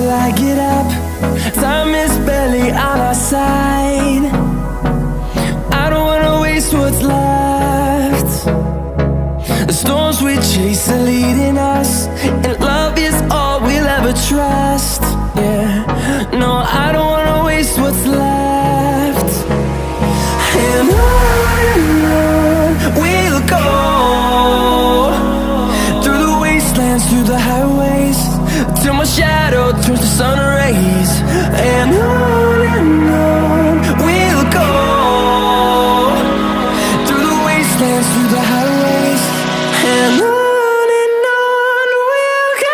till I get up. Time is barely on our side. I don't wanna waste what's left. The storms we chase are leading us, and love is all we'll ever trust. Yeah, no, I don't wanna waste what's left. And on we'll go, through the wastelands, through the highways, till my shadow turns to sun rays. And on we'll go, through the wastelands, through the highways, and on we'll go.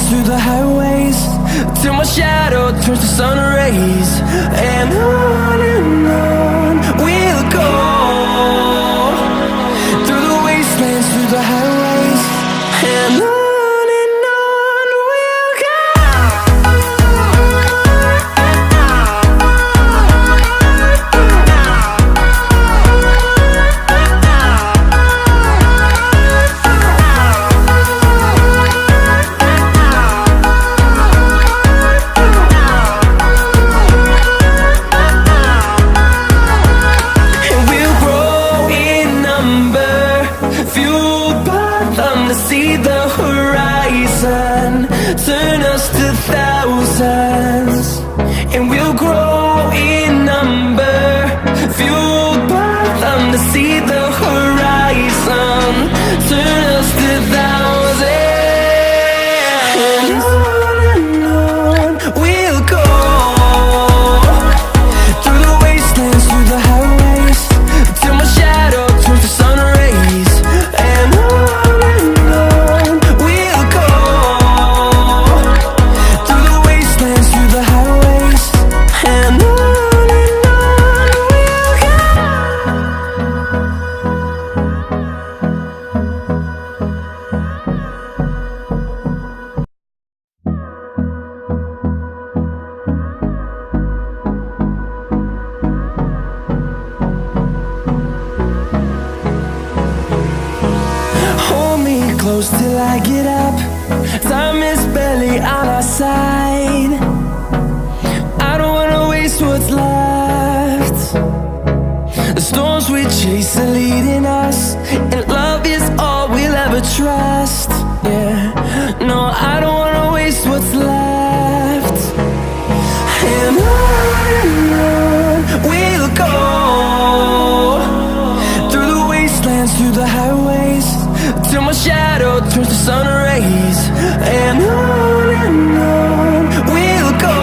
Through the highways, till my shadow turns to sun rays. And on we'll go, through the wastelands, through the highways, and on we'll go. See the horizon, turn us to thousands, and we'll grow in number, fueled by them. To see the horizon, turn us to thousands, and on we'll go, through the wastelands, through the highways, till my shadow turns to sun rays. And close till I get up. Time is barely on our side. I don't wanna waste what's left. The storms we chase are leading us, and love is all we'll ever trust. Yeah, no, I don't wanna waste what's left. And on we'll go, through the wastelands, through the highways, till my shadow turns to sun rays. And on we'll go,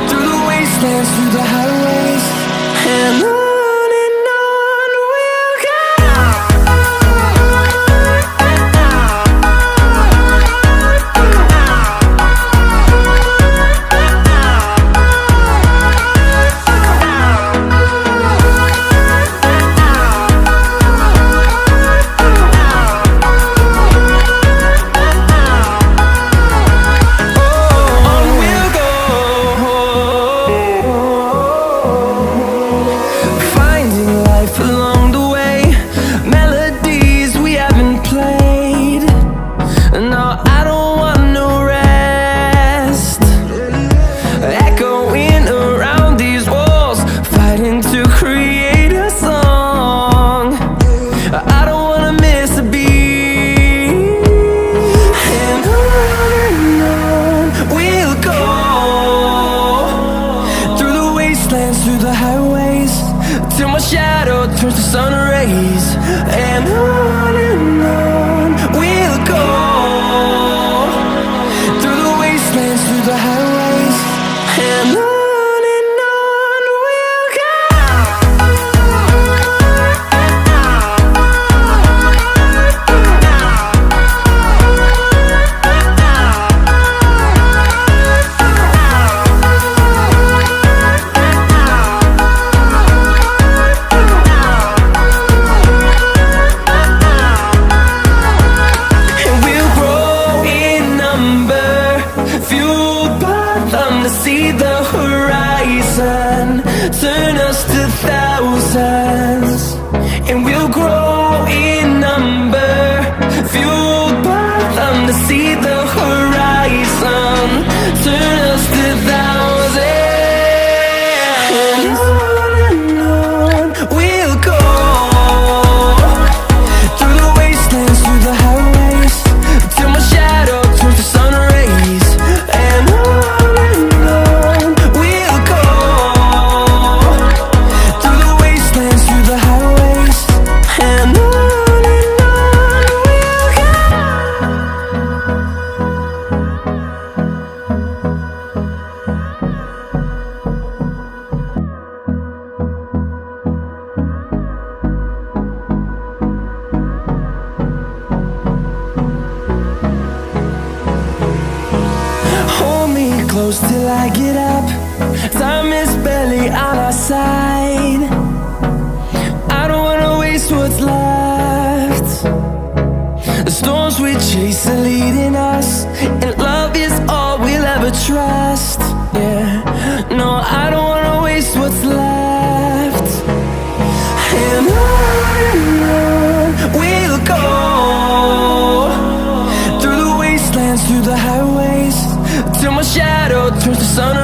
through the wastelands, through the highways, and on we'll go. see the horizon, turn us to thousands, and we'll grow in number, fueled by them to see the horizon, turn us to thousands. And on we'll go, through the wastelands, through the highways, till my shadow turns to sun rays. And on we'll go, through the wastelands, through the highways. And on we'll go. Hold me close till I get up. Time is barely on our side. I don't wanna waste what's left. The storms we chase are leading us, and love is all we'll ever trust. Yeah, no, I don't wanna waste what's left. And on we'll go, through the wastelands, through the highways, till my shadow turns to sun